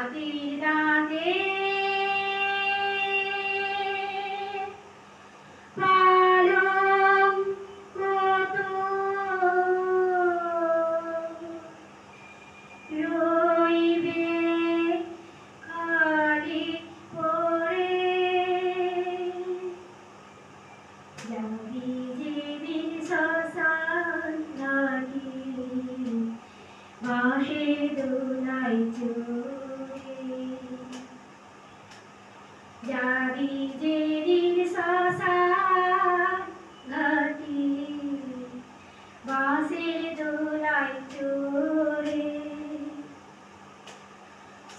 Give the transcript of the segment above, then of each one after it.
হাতির দাঁতে পালং কত রইবে খালি পড়ে যাবি যেদিন শ্মশান ঘাটে বাঁশের দোলায় চড়ে যাবি যেদিন শ্মশান ঘাটে বাঁশের দোলায় চড়ে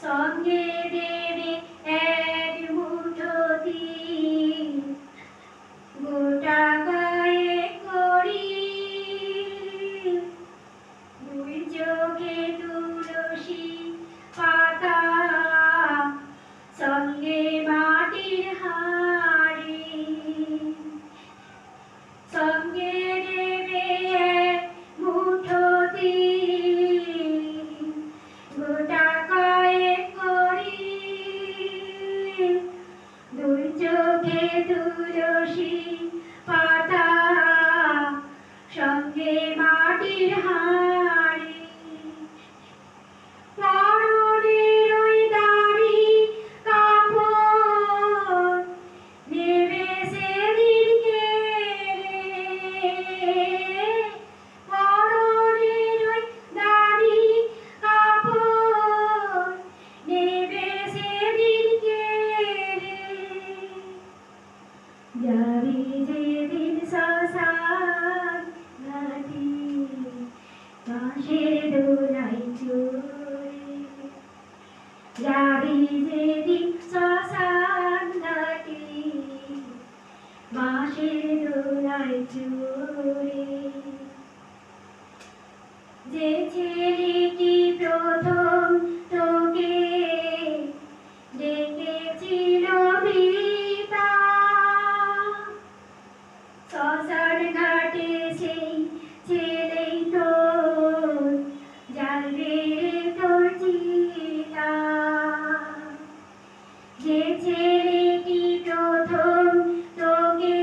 সঙ্গে দেবে এক মুঠো তিল গোটা গায়ে করি দুই চোখে তুলসী পাতা সঙ্গে মাটির হাঁড়ি সঙ্গে দেবে এক মুঠো তিল গোটা গায়ে করি দুই চোখে তুলসী পাতা সঙ্গে মাটির হাঁড়ি পরনের ওই দাড়ি কাপড় নেবে সেদিন কেড়ে পরনের ওই দাড়ি কাপড় নেবে সেদিন কেড়ে যাবি যেদিন শ্মশান ঘাটে বাঁশের দোলায় চড়ে যাবি যেদিন শ্মশান ঘাটে বাঁশের দোলায় চড়ে যে ছেলেটি প্রথম তোকে ডেকেছিল পিতা শ্মশান ঘাটে সেই ছেলেই তোর জ্বালবে তোর চিতা যে ছেলেটি প্রথম তোকে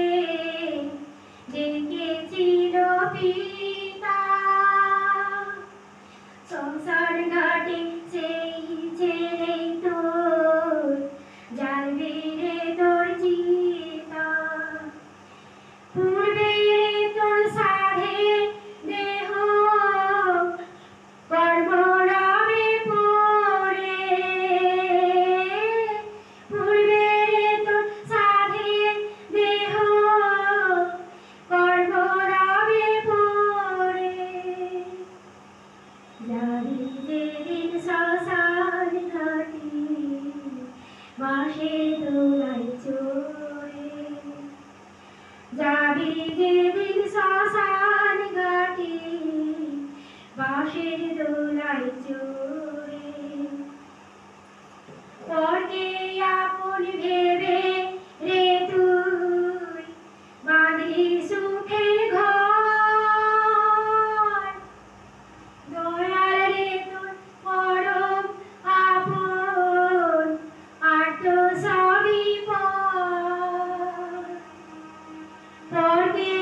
ডেকেছিল পিতা শ্মশান ঘাটে সেই ছেলেই তোর জ্বালবে তোর চিতা পূর্বে তোর সাধে দেহ কর্মরবে পড়ে পূর্বে তোর সাধে দেহ কর্মরবে পড়ে যাবি যেদিন শ্মশান ঘাটে বাঁশের দোলায় চড়ে যাবি যেদিন শ্মশান ঘাটে বাঁশের দোলায় চড়ে পরকে আপন ভেবে রে তুই বাঁধলি সুখের ঘর দয়াল রে তোর পরম আপন আর তো সবই পর পরকে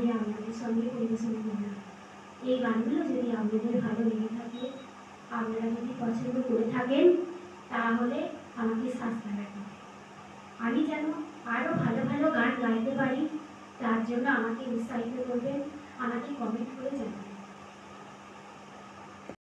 করে আপনাদের সঙ্গে পরিবেশন করলাম। এই গানগুলো যদি আপনাদের ভালো লেগে থাকে, আপনারা যদি পছন্দ করে থাকেন, তাহলে আমাকে সাবস্ক্রাইব করবেন। আমি যেন আরও ভালো ভালো গান গাইতে পারি, তার জন্য আমাকে উৎসাহিত করবেন, আমাকে কমেন্ট করে জানাবেন।